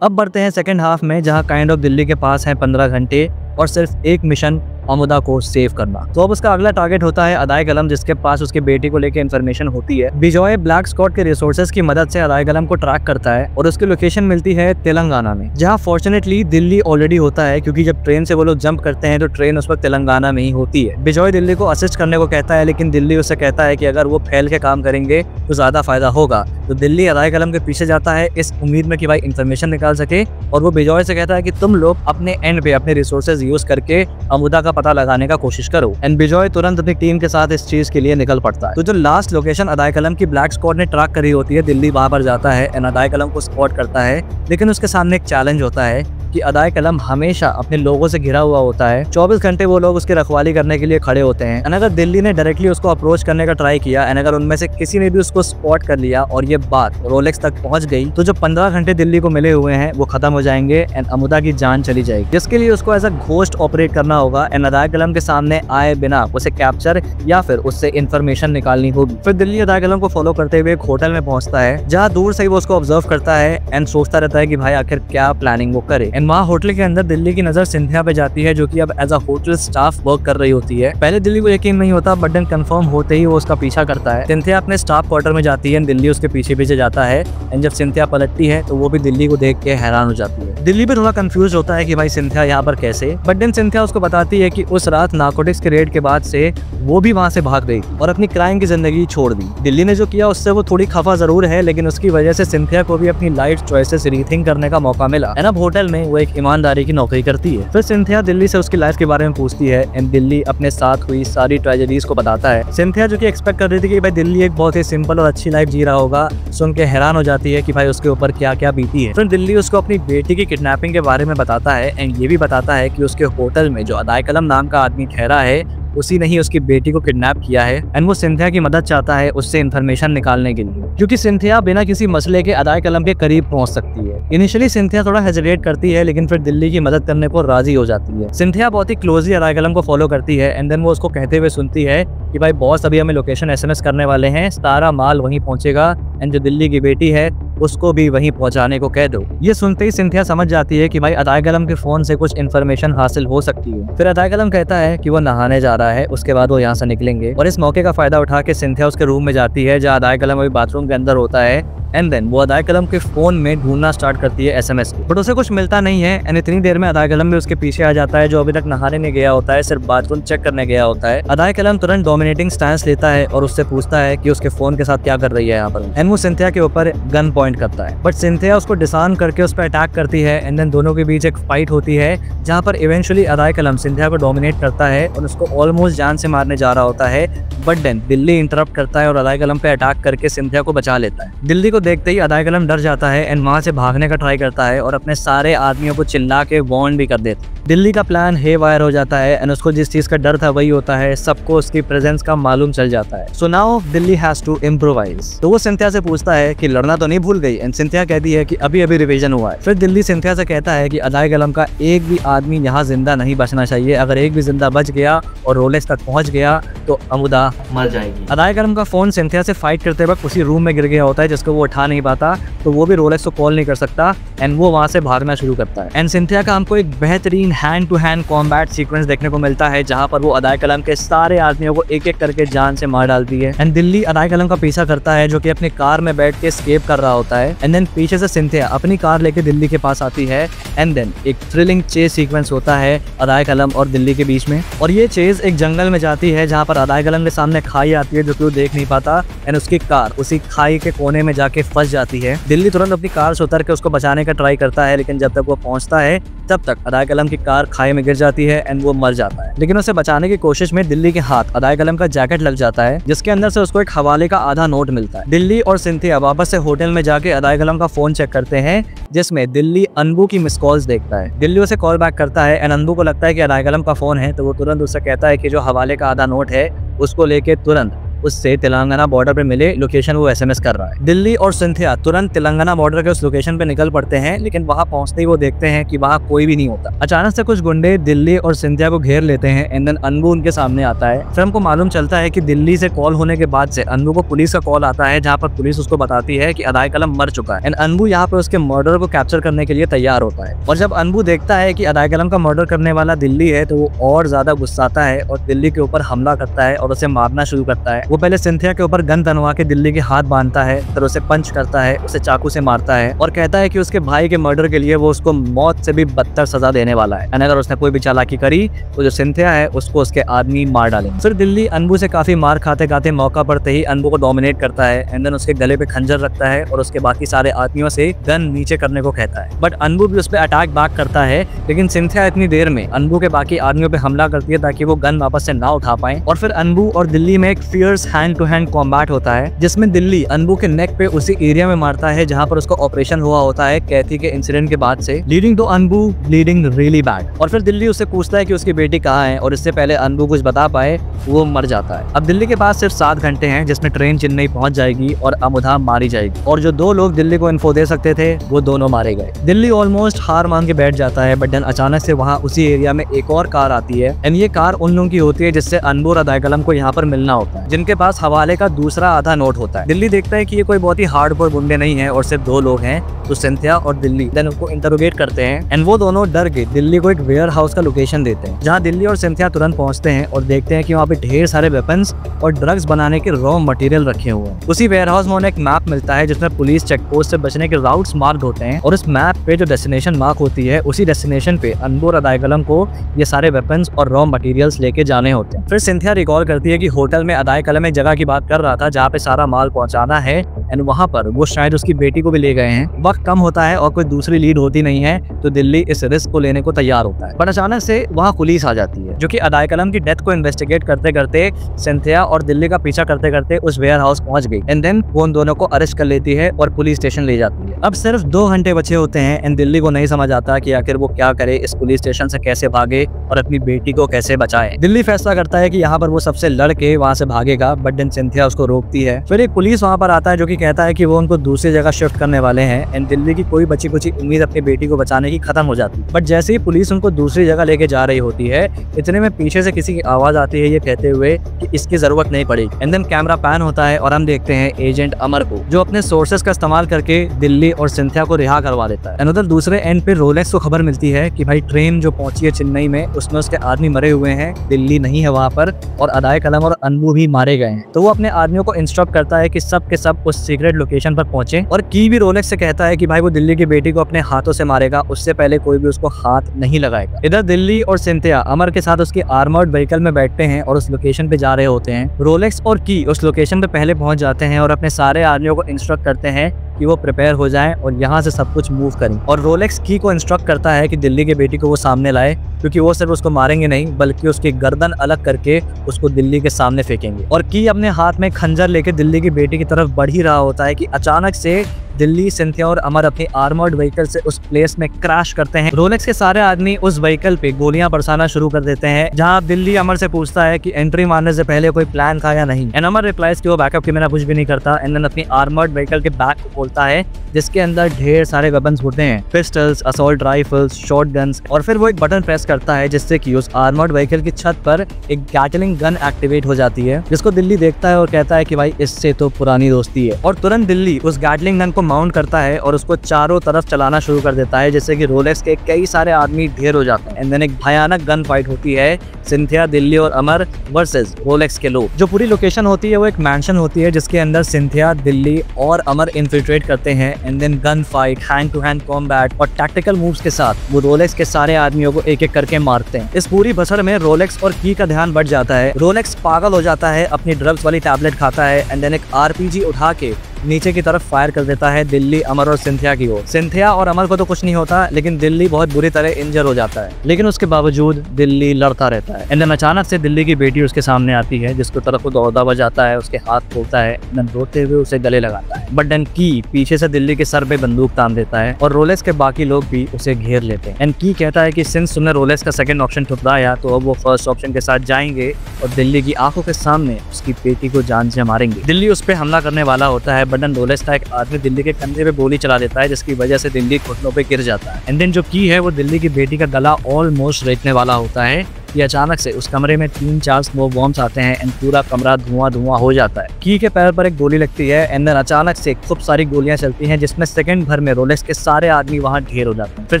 अब बढ़ते हैं सेकंड हाफ में, जहां काइंड ऑफ दिल्ली के पास है 15 घंटे और सिर्फ एक मिशन अमुदा को सेव करना। तो अब उसका अगला टारगेट होता है अदाय कलम, जिसके पास उसकी बेटी को लेकर इन्फॉर्मेशन होती है। बिजॉय ब्लैक स्क्वाड के रिसोर्सेज की मदद से अदाय कलम को ट्रैक करता है और उसकी लोकेशन मिलती है तेलंगाना में, जहां फॉर्चुनेटली दिल्ली ऑलरेडी होता है, क्योंकि जब ट्रेन से वो लोग जंप करते हैं तो ट्रेन उस वक्त तेलंगाना में ही होती है। बिजॉय दिल्ली को असिस्ट करने को कहता है, लेकिन दिल्ली उससे कहता है कि अगर वो फैल के काम करेंगे तो ज्यादा फायदा होगा। तो दिल्ली अदाय कलम के पीछे जाता है इस उम्मीद में कि भाई इन्फॉर्मेशन निकाल सके, और वो बिजॉय से कहता है कि तुम लोग अपने एंड पे अपने रिसोर्सेज यूज करके अमुदा का पता लगाने का कोशिश करो। एंड बिजॉय तुरंत अपनी टीम के साथ इस चीज के लिए निकल पड़ता है। तो जो लास्ट लोकेशन अदाय कलम की ब्लैक स्क्वाड ने ट्रैक करी होती है, दिल्ली वहां पर जाता है एंड अदाय कलम को स्पॉट करता है, लेकिन उसके सामने एक चैलेंज होता है कि अदाय कलम हमेशा अपने लोगों से घिरा हुआ होता है। 24 घंटे वो लोग उसकी रखवाली करने के लिए खड़े होते हैं। एंड अगर दिल्ली ने डायरेक्टली उसको अप्रोच करने का ट्राई किया एंड अगर उनमें से किसी ने भी उसको स्पॉट कर लिया और ये बात रोलेक्स तक पहुंच गई, तो जो 15 घंटे दिल्ली को मिले हुए हैं वो खत्म हो जाएंगे एंड अमुदा की जान चली जाएगी, जिसके लिए उसको एज अ घोस्ट ऑपरेट करना होगा एंड अदाय कलम के सामने आए बिना उसे कैप्चर या फिर उससे इन्फॉर्मेशन निकालनी होगी। फिर दिल्ली अदाय कलम को फॉलो करते हुए एक होटल में पहुंचता है, जहाँ दूर से ही वो उसको ऑब्जर्व करता है एंड सोचता रहता है कि भाई आखिर क्या प्लानिंग वो करे। एंड वहाँ होटल के अंदर दिल्ली की नजर सिंधिया पे जाती है, जो कि अब as a hotel staff work कर रही होती है। पहले दिल्ली को यकीन नहीं होता, बट देन कंफर्म होते ही वो उसका पीछा करता है। सिंधिया अपने स्टाफ क्वार्टर में जाती है, दिल्ली उसके पीछे पीछे जाता है एंड जब सिंधिया पलटती है तो वो भी दिल्ली को देख के हैरान हो जाती है। दिल्ली भी थोड़ा कंफ्यूज होता है कि भाई सिंधिया यहाँ पर कैसे, बट देन सिंधिया उसको बताती है कि उस रात नार्कोटिक्स के रेड के बाद से वो भी वहाँ से भाग गई और अपनी क्राइम की जिंदगी छोड़ दी। दिल्ली ने जो किया उससे वो थोड़ी खफा जरूर है, लेकिन उसकी वजह से सिंथिया को भी अपनी लाइफ चॉइसेस रीथिंक करने का मौका मिला एंड अब होटल में वो एक ईमानदारी की नौकरी करती है। फिर सिंथिया दिल्ली से उसकी लाइफ के बारे में पूछती है एंड दिल्ली अपने साथ हुई सारी ट्रेजेडीज को बताता है। सिंथिया जो कि एक्सपेक्ट कर रही थी कि भाई दिल्ली एक बहुत ही सिंपल और अच्छी लाइफ जी रहा होगा, सुन के हैरान हो जाती है कि भाई उसके ऊपर क्या क्या बीती है। फिर दिल्ली उसको अपनी बेटी की किडनैपिंग के बारे में बताता है एंड ये भी बताता है कि उसके होटल में जो अदाय कलम नाम का आदमी ठहरा है उसी ने ही उसकी बेटी को किडनैप किया है एंड वो सिंथिया की मदद चाहता है उससे इन्फॉर्मेशन निकालने के लिए, क्योंकि सिंथिया बिना किसी मसले के अदाय कलम के करीब पहुंच सकती है। इनिशियली सिंथिया थोड़ा हेजिटेट करती है, लेकिन फिर दिल्ली की मदद करने को राजी हो जाती है। सिंथिया बहुत ही क्लोजली अदाय कलम को फॉलो करती है एंड देन वो उसको कहते हुए सुनती है कि भाई बॉस अभी हमें लोकेशन SMS करने वाले हैं, सारा माल वहीं पहुंचेगा एंड जो दिल्ली की बेटी है उसको भी वहीं पहुंचाने को कह दो। ये सुनते ही सिंथिया समझ जाती है कि भाई अदाय कलम के फोन से कुछ इन्फॉर्मेशन हासिल हो सकती है। फिर अदाय कलम कहता है कि वो नहाने जा रहा है, उसके बाद वो यहाँ से निकलेंगे, और इस मौके का फायदा उठा के सिंथिया उसके रूम में जाती है जहाँ अदाय कलम अभी बाथरूम के अंदर होता है एंड देन वो अदाय कलम के फोन में ढूंढना स्टार्ट करती है SMS को, बट उसे कुछ मिलता नहीं है एंड इतनी देर में अदाय कलम भी उसके पीछे आ जाता है जो अभी तक नहाने नहीं गया होता है, सिर्फ बाथरूम चेक करने गया होता है। अदाय कलम तुरंत डोमिनेटिंग स्टैंस लेता है और उससे पूछता है कि उसके फोन के साथ क्या कर रही है यहाँ पर, एंड वो सिंथिया के ऊपर गन पॉइंट करता है, बट सिंथिया उसको डिसआर्म करके उस पर अटैक करती है एंड देन दोनों के बीच एक फाइट होती है जहाँ पर इवेंचुअली अदाय कलम सिंथिया को डोमिनेट करता है और उसको ऑलमोस्ट जान से मारने जा रहा होता है, बट देन दिल्ली इंटरप्ट करता है और अदाय कलम पे अटैक करके सिंथिया को बचा लेता है। दिल्ली को देखते ही अदाय कलम डर जाता है एंड वहां से भागने का ट्राई करता है और अपने सारे आदमियों को चिल्ला के वार्न भी कर देता है। दिल्ली का प्लान हेवायर हो जाता है एंड उसको जिस चीज का डर था वही होता है, सबको उसकी प्रेजेंस का मालूम चल जाता है। So now Delhi has to improvise. तो वो सिंथिया से पूछता है कि लड़ना तो नहीं भूल गई, एंड सिंथिया कहती है कि अभी अभी रिवीजन हुआ है। फिर दिल्ली सिंथिया से कहता है कि अदाय कलम का एक भी आदमी यहाँ जिंदा नहीं बचना चाहिए, अगर एक भी जिंदा बच गया और रोलेक्स तक पहुंच गया तो अमुदा मर जाएगी। अदाय कलम का फोन सिंथिया से फाइट करते वक्त उसी रूम में गिर गया होता है जिसको वो उठा नहीं पाता, तो वो भी रोलेक्स को कॉल नहीं कर सकता एंड वो वहां से भागना शुरू करता है। एंड सिंथिया का हमको एक बेहतरीन hand to hand combat sequence देखने को मिलता है जहां पर वो अदाय कलम के सारे आदमियों को एक एक करके जान से मार डालती है एंड दिल्ली अदाय कलम का पीछा करता है जो कि अपनी कार में बैठ के एस्केप कर रहा होता है एंड देन पीछे से सिंथिया अपनी कार लेके दिल्ली के पास आती है एंड देन एक थ्रिलिंग चेज सीक्वेंस होता है अदाय कलम और दिल्ली के बीच में, और ये चेज एक जंगल में जाती है जहाँ पर अदाय कलम के सामने खाई आती है जो कि वो देख नहीं पाता एंड उसकी कार उसी खाई के कोने में जाके फंस जाती है। दिल्ली तुरंत अपनी कार से उतर के उसको बचाने का ट्राई करता है, लेकिन जब तक वो पहुंचता है तब तक अदाय कलम की कार खाई में गिर जाती है एंड वो मर जाता है। लेकिन उसे बचाने की कोशिश में दिल्ली के हाथ अदाय कलम का जैकेट लग जाता है जिसके अंदर से उसको एक हवाले का आधा नोट मिलता है। दिल्ली और सिंथिया वापस से होटल में जाके अदाय कलम का फोन चेक करते हैं जिसमें दिल्ली अनबू की मिस कॉल्स देखता है। दिल्ली उसे कॉल बैक करता है एंड अनबू को लगता है कि अदाय कलम का फोन है, तो वो तुरंत उससे कहता है कि जो हवाले का आधा नोट है उसको लेके तुरंत उससे तेलंगाना बॉर्डर पे मिले लोकेशन वो SMS कर रहा है। दिल्ली और सिंथिया तुरंत तेलंगाना बॉर्डर के उस लोकेशन पे निकल पड़ते हैं, लेकिन वहां पहुंचते ही वो देखते हैं कि वहां कोई भी नहीं होता। अचानक से कुछ गुंडे दिल्ली और सिंथिया को घेर लेते हैं एंड देन अनबू उनके सामने आता है। फिर हमको मालूम चलता है कि दिल्ली से कॉल होने के बाद से अनबू को पुलिस का कॉल आता है जहाँ पर पुलिस उसको बताती है कि अदाय कलम मर चुका है एंड अनबू यहाँ पे उसके मर्डर को कैप्चर करने के लिए तैयार होता है। और जब अनबू देखता है कि अदाय कलम का मर्डर करने वाला दिल्ली है तो वो और ज्यादा गुस्साता है और दिल्ली के ऊपर हमला करता है और उसे मारना शुरू करता है। वो पहले सिंथिया के पर गन तनवा के दिल्ली के हाथ बांधता है, फिर उसे पंच करता है, उसे चाकू से मारता है और कहता है कि उसके भाई के मर्डर के लिए वो उसको मौत से भी बदतर सजा देने वाला है एंड अगर उसने कोई भी चालाकी करी तो जो सिंथिया है उसको उसके आदमी मार डालेंगे। फिर दिल्ली अनबू से काफी मार खाते खाते मौका पड़ते ही अनबू को डोमिनेट करता है एंड देन उसके गले पे खंजर रखता है और उसके बाकी सारे आदमियों से गन नीचे करने को कहता है, बट अनबू भी उस पर अटैक बैक करता है। लेकिन सिंथिया इतनी देर में अनबू के बाकी आदमियों पे हमला करती है ताकि वो गन वापस से ना उठा पाए और फिर अनबू और दिल्ली में एक fierce hand to hand combat होता है जिसमें दिल्ली अनबू के नेक पे उसी एरिया में मारता है जहां पर उसका ऑपरेशन हुआ होता है कैथी के इंसिडेंट के बाद से, leading to Anbu bleeding really bad. और फिर दिल्ली उससे पूछता है कि उसकी बेटी कहाँ है और इससे पहले अनबू कुछ बता पाए वो मर जाता है। अब दिल्ली के पास सिर्फ 7 घंटे हैं जिसमें ट्रेन चेन्नई पहुंच जाएगी और अमुदा मारी जाएगी और जो 2 लोग दिल्ली को इन्फो दे सकते थे वो दोनों मारे गए। दिल्ली ऑलमोस्ट हार मान के बैठ जाता है, बट देन अचानक से वहाँ उसी एरिया में एक और कार आती है एंड ये कार उन लोगों की होती है जिससे अनबू और अदाय कलम को यहाँ पर मिलना होता है, जिनके पास हवाले का दूसरा आधा नोट होता है। दिल्ली देखता है कि ये कोई बहुत ही हार्डकोर गुंडे नहीं है और सिर्फ 2 लोग हैं, तो सिंथिया और दिल्ली देन उनको इंटरोगेट करते हैं एंड वो दोनों डर के दिल्ली को एक वेयर हाउस का लोकेशन देते हैं जहाँ दिल्ली और सिंथिया तुरंत पहुंचते हैं और देखते हैं कि वहाँ पे ढेर सारे वेपन्स और ड्रग्स बनाने के रॉ मटेरियल रखे हुए हैं। उसी वेयर हाउस में उन्हें एक मैप मिलता है जिसमें पुलिस चेक पोस्ट से बचने के राउट्स मार्क होते हैं और इस मैप पे जो डेस्टिनेशन मार्क होती है उसी डेस्टिनेशन पे अनबू और अदाय कलम को ये सारे वेपन्स और रॉ मटेरियल्स लेके जाने होते हैं। फिर सिंथिया रिकॉल करती है कि होटल में अदाय कलम एक जगह की बात कर रहा था जहाँ पे सारा माल पहुंचाना है एंड वहाँ पर वो शायद उसकी बेटी को भी ले गए हैं। वक्त कम होता है और कोई दूसरी लीड होती नहीं है तो दिल्ली इस रिस्क को लेने को तैयार होता है। पर अचानक से वहाँ पुलिस आ जाती है जो कि अदायकलम की डेथ को इन्वेस्टिगेट करते करते सिंथिया और दिल्ली का पीछा करते करते उस वेयर हाउस पहुंच गई एंड देन वो उन दोनों को अरेस्ट कर लेती है और पुलिस स्टेशन ले जाती है। अब सिर्फ 2 घंटे बचे होते हैं एंड दिल्ली को नहीं समझ आता कि आखिर वो क्या करे, इस पुलिस स्टेशन से कैसे भागे और अपनी बेटी को कैसे बचाए। दिल्ली फैसला करता है कि यहाँ पर वो सबसे लड़के वहाँ से भागेगा, बट देन सिंथिया उसको रोकती है। फिर एक पुलिस वहाँ पर आता है जो कि कहता है कि वो उनको दूसरी जगह शिफ्ट करने वाले हैं एंड दिल्ली की कोई बची कुछ उम्मीद अपनी बेटी को बचाने की खत्म हो जाती है। बट जैसे ही पुलिस उनको दूसरी जगह लेके जा रही होती है, इतने में पीछे से किसी की आवाज आती है ये कहते हुए कि इसकी जरूरत नहीं पड़ेगी। एंड देन कैमरा पैन होता है और हम देखते हैं एजेंट अमर को, जो अपने सोर्सेस का इस्तेमाल करके दिल्ली और सिंथिया को रिहा करवा देता है। एंड उधर दूसरे एंड पे रोलेक्स को खबर मिलती है कि भाई ट्रेन जो पहुंची है चेन्नई में, उसमें उसके आदमी मरे हुए हैं, दिल्ली नहीं है वहाँ पर, और अदायकलम और अनबू भी मारे गए हैं। तो वो अपने आदमियों को इंस्ट्रक्ट करता है कि सब के सब उस सीक्रेट लोकेशन पर पहुंचे, और की भी रोलेक्स से कहता है कि भाई वो दिल्ली की बेटी को अपने हाथों से मारेगा, उससे पहले कोई भी उसको हाथ नहीं लगाएगा। इधर दिल्ली और सिंथिया अमर के साथ उसकी आर्मर्ड व्हीकल में बैठते हैं और उस लोकेशन पे जा रहे होते हैं। रोलेक्स और की उस लोकेशन पे पहले पहुंच जाते हैं और अपने सारे आदमियों को इंस्ट्रक्ट करते हैं कि वो प्रिपेयर हो जाएं और यहाँ से सब कुछ मूव करें। और रोलेक्स की को इंस्ट्रक्ट करता है कि दिल्ली की बेटी को वो सामने लाए, क्योंकि वो सिर्फ उसको मारेंगे नहीं बल्कि उसकी गर्दन अलग करके उसको दिल्ली के सामने फेंकेंगे। और की अपने हाथ में खंजर लेके दिल्ली की बेटी की तरफ बढ़ ही रहा होता है कि अचानक से दिल्ली, सिंथिया और अमर अपनी आर्मर्ड व्हीकल से उस प्लेस में क्रैश करते हैं। रोलेक्स के सारे आदमी उस व्हीकल पे गोलियां बरसाना शुरू कर देते हैं, जहां दिल्ली अमर से पूछता है कि एंट्री मारने से पहले कोई प्लान था या नहीं। एंड अमर रिप्लाइज कि वो बैकअप के बिना कुछ भी नहीं करता। एंड देन अपनी आर्मर्ड व्हीकल के बैग को खोलता है जिसके अंदर ढेर सारे वेपन्स होते हैं, पिस्टल्स, असॉल्ट राइफल्स, शॉटगन्स, और फिर वो एक बटन प्रेस करता है जिससे कि उस आर्मर्ड व्हीकल की छत पर एक गैटलिंग गन एक्टिवेट हो जाती है, जिसको दिल्ली देखता है और कहता है कि भाई इससे तो पुरानी दोस्ती है। और तुरंत दिल्ली उस गैटलिंग गन को माउंट करता है और उसको चारों तरफ चलाना शुरू कर देता है, जिससे कि रोलेक्स के कई सारे आदमी ढेर हो जाते हैं। एंड देन एक भयानक गन फाइट होती है, सिंथिया, दिल्ली और अमर वर्सेस रोलेक्स के लोग। जो पूरी लोकेशन होती है वो एक मैंशन होती है जिसके अंदर सिंथिया, दिल्ली और अमर इन्फिल्ट्रेट करते हैं। And then gun fight, hand to hand combat और टैक्टिकल मूव्स के साथ वो रोलेक्स के सारे आदमियों को एक एक करके मारते हैं। इस पूरी बसर में रोलेक्स और की का ध्यान बढ़ जाता है। रोलेक्स पागल हो जाता है, अपनी ड्रग्स वाली टैबलेट खाता है एंड देन एक आरपीजी उठा के नीचे की तरफ फायर कर देता है दिल्ली, अमर और सिंथिया की ओर। सिंथिया और अमर को तो कुछ नहीं होता, लेकिन दिल्ली बहुत बुरी तरह इंजर हो जाता है। लेकिन उसके बावजूद दिल्ली लड़ता रहता है। एंड देन अचानक से दिल्ली की बेटी उसके सामने आती है, जिसको तरफ वो दौड़ता हुआ जाता है, उसके हाथ खोलता है, देन रोते हुए उसे गले लगाता है। बट देन की पीछे से दिल्ली के सर पे बंदूक तान देता है और रोलेक्स के बाकी लोग भी उसे घेर लेते हैं। एंड की कहता है कि सिंस तुमने रोलेक्स का सेकंड ऑप्शन ठुकराया तो अब वो फर्स्ट ऑप्शन के साथ जाएंगे और दिल्ली की आंखों के सामने उसकी बेटी को जान से मारेंगे। दिल्ली उस पर हमला करने वाला होता है, बट देन रोलेक्स का एक आदमी दिल्ली के कंधे पे गोली चला देता है, जिसकी वजह से दिल्ली घुटनों पे गिर जाता है। एंड देन जो की है वो दिल्ली की बेटी का गला ऑलमोस्ट रेतने वाला होता है कि अचानक से उस कमरे में 3-4 स्मोक बॉम्ब्स आते हैं एंड पूरा कमरा धुआं हो जाता है। की के पैर पर एक गोली लगती है एंड देन अचानक से खूब सारी गोलियां चलती हैं, जिसमें सेकंड भर में रोलेक्स के सारे आदमी वहां ढेर हो जाते हैं। फिर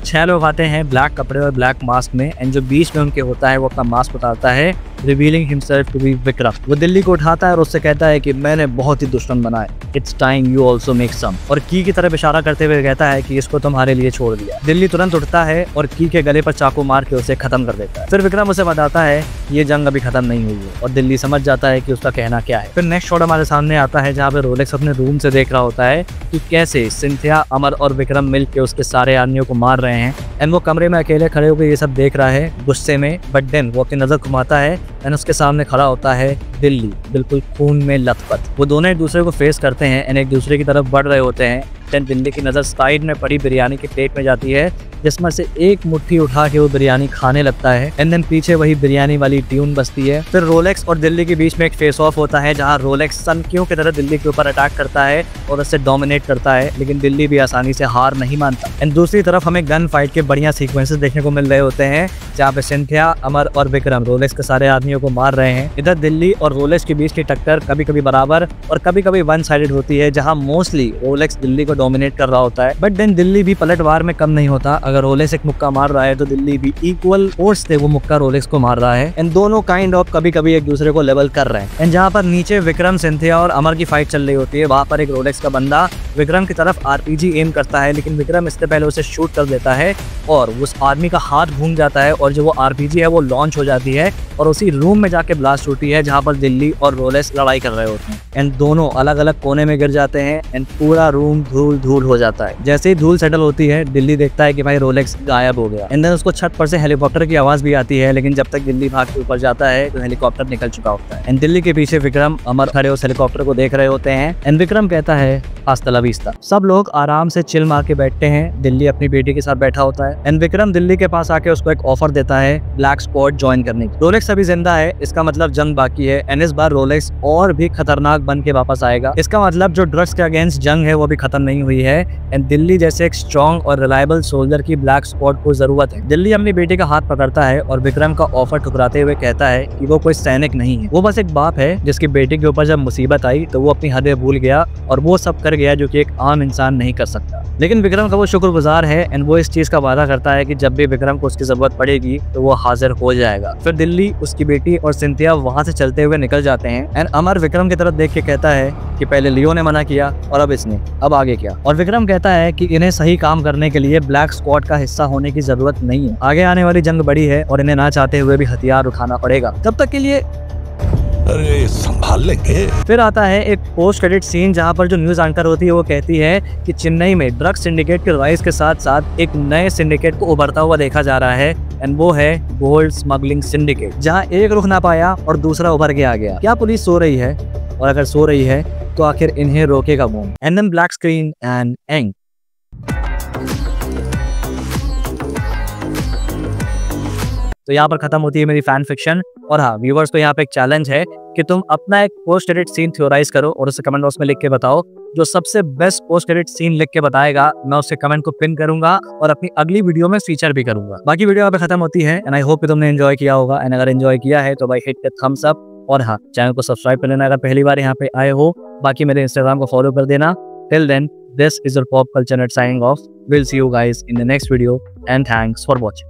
6 लोग आते हैं ब्लैक कपड़े और ब्लैक मास्क में, एंड जो बीच में उनके होता है वो अपना मास्क उतारता है, revealing himself to be Vikram. वो दिल्ली को उठाता है और उससे कहता है कि मैंने बहुत ही दुश्मन बनाए, it's time you also make some. और की तरफ इशारा करते हुए कहता है कि इसको तुम्हारे लिए छोड़ दिया। दिल्ली तुरंत उठता है और की के गले पर चाकू मार के उसे खत्म कर देता है। फिर विक्रम उसे बताता है ये जंग अभी खत्म नहीं हुई है, और दिल्ली समझ जाता है कि उसका कहना क्या है। फिर नेक्स्ट शॉट हमारे सामने आता है जहाँ पे रोलेक्स अपने रूम से देख रहा होता है कि कैसे सिंथिया, अमर और विक्रम मिलकर उसके सारे आदमियों को मार रहे हैं। एंड वो कमरे में अकेले खड़े होकर ये सब देख रहा है गुस्से में, बट देन वो अपनी नजर घुमाता है एंड उसके सामने खड़ा होता है दिल्ली, बिल्कुल खून में लथपथ। वो दोनों एक दूसरे को फेस करते हैं एंड एक दूसरे की तरफ बढ़ रहे होते हैं। देन दिल्ली की नज़र साइड में पड़ी बिरयानी की प्लेट में जाती है, जिसमें से एक मुट्ठी उठा के वो बिरयानी खाने लगता है। एंड देन पीछे वही बिरयानी वाली ट्यून बजती है। फिर रोलेक्स और दिल्ली के बीच में एक फेस ऑफ होता है, जहां रोलेक्स सनकियों की तरह दिल्ली के ऊपर अटैक करता है और उससे डोमिनेट करता है, लेकिन दिल्ली भी आसानी से हार नहीं मानता। एंड दूसरी तरफ हमें गन फाइट के बढ़िया सीक्वेंसेस देखने को मिल रहे होते हैं, जहाँ पे सिंथिया, अमर और विक्रम रोलेक्स के सारे आदमियों को मार रहे हैं। इधर दिल्ली और रोलेक्स के बीच की टक्कर कभी कभी बराबर और कभी कभी वन साइडेड होती है, जहाँ मोस्टली रोलेक्स दिल्ली को डोमिनेट कर रहा होता है। बट देन दिल्ली भी पलटवार में कम नहीं होता। अगर रोलेक्स एक मुक्का मार रहा है तो दिल्ली भी इक्वल फोर्स से वो मुक्का रोलेक्स को मार रहा है। एंड दोनों काइंड ऑफ कभी कभी एक दूसरे को लेवल कर रहे हैं। एंड जहाँ पर नीचे विक्रम, सिंथिया और अमर की फाइट चल रही होती है, वहाँ पर एक रोलेक्स का बंदा विक्रम की तरफ आरपीजी एम करता है, लेकिन विक्रम इससे पहले उसे शूट कर देता है और उस आदमी का हाथ घूम जाता है और जो वो आरपीजी है वो लॉन्च हो जाती है और उसी रूम में जाके ब्लास्ट होती है जहां पर दिल्ली और रोलेक्स लड़ाई कर रहे होते हैं। एंड दोनों अलग अलग कोने में गिर जाते हैं एंड पूरा रूम धूल धूल हो जाता है। जैसे ही धूल सेटल होती है, दिल्ली देखता है कि भाई रोलेक्स गायब हो गया। एंड देन उसको छत पर से हेलीकॉप्टर की आवाज भी आती है, लेकिन जब तक दिल्ली भाग के ऊपर जाता है तो हेलीकॉप्टर निकल चुका होता है। एंड दिल्ली के पीछे विक्रम अमर खड़े उस हेलीकॉप्टर को देख रहे होते हैं। एंड विक्रम कहता है हस्ता ला विस्ता। सब लोग आराम से चिल मार के बैठते हैं। दिल्ली अपनी बेटी के साथ बैठा होता है एंड विक्रम दिल्ली के पास आके उसको एक ऑफर देता है ब्लैक स्क्वाड ज्वाइन करने की। रोलेक्स अभी जिंदा है, इसका मतलब जंग बाकी है एंड इस बार रोलेक्स और भी खतरनाक बन के वापस आएगा। इसका मतलब जो ड्रग्स के अगेंस्ट जंग है वो भी खत्म नहीं हुई है एंड दिल्ली जैसे एक स्ट्रॉन्ग और रिलायबल सोल्जर की ब्लैक स्क्वाड को जरूरत है। दिल्ली अपनी बेटी का हाथ पकड़ता है और विक्रम का ऑफर ठुकराते हुए कहता है कि वो कोई सैनिक नहीं है, वो बस एक बाप है जिसकी बेटी के ऊपर जब मुसीबत आई तो वो अपनी हदें भूल गया और वो सब कर गया जो कि एक आम इंसान नहीं कर सकता। लेकिन विक्रम का वो शुक्रगुजार है एंड वो इस चीज का वादा करता है कि जब भी विक्रम को उसकी जरूरत पड़ेगी तो वो हाजिर हो जाएगा। फिर दिल्ली, उसकी बेटी और सिंथिया वहां से चलते हुए निकल जाते हैं एंड अमर विक्रम की तरफ देख के कहता है कि पहले लियो ने मना किया और अब इसने, अब आगे क्या। और विक्रम कहता है कि इन्हें सही काम करने के लिए ब्लैक स्क्वाड का हिस्सा होने की जरूरत नहीं है। आगे आने वाली जंग बड़ी है और इन्हें ना चाहते हुए भी हथियार उठाना पड़ेगा। तब तक के लिए अरे संभाल लेंगे। फिर आता है एक पोस्ट क्रेडिट सीन जहां पर जो न्यूज एंकर होती है वो कहती है कि चेन्नई में ड्रग सिंडिकेट के राइज के साथ साथ एक नए सिंडिकेट को उभरता हुआ देखा जा रहा है एंड वो है गोल्ड स्मगलिंग सिंडिकेट, जहां एक रुक ना पाया और दूसरा उभर के आ गया। क्या पुलिस सो रही है? और अगर सो रही है तो आखिर इन्हें रोकेगा कौन? And then black screen and and तो यहाँ पर खत्म होती है मेरी फैन फिक्शन। और हाँ, व्यूवर्स को यहाँ पे एक चैलेंज है कि तुम अपना एक पोस्ट क्रेडिट सीन थ्योराइज करो और उसे कमेंट बॉक्स में लिख के बताओ। जो सबसे बेस्ट पोस्ट क्रेडिट सीन लिख के बताएगा मैं उसके कमेंट को पिन करूंगा और अपनी अगली वीडियो में फीचर भी करूंगा। बाकी वीडियो यहाँ पे खत्म होती है एंड आई होप कि तुमने एंजॉय किया होगा एंड अगर एंजॉय किया है तो भाई हिट द थम्स अप और हाँ, चैनल को सब्सक्राइब कर लेना अगर पहली बार यहाँ पे आए हो। बाकी मेरे इंस्टाग्राम को फॉलो कर देना। Till then, this is your pop culture nerd signing off. We'll see you guys in the next video and thanks for watching.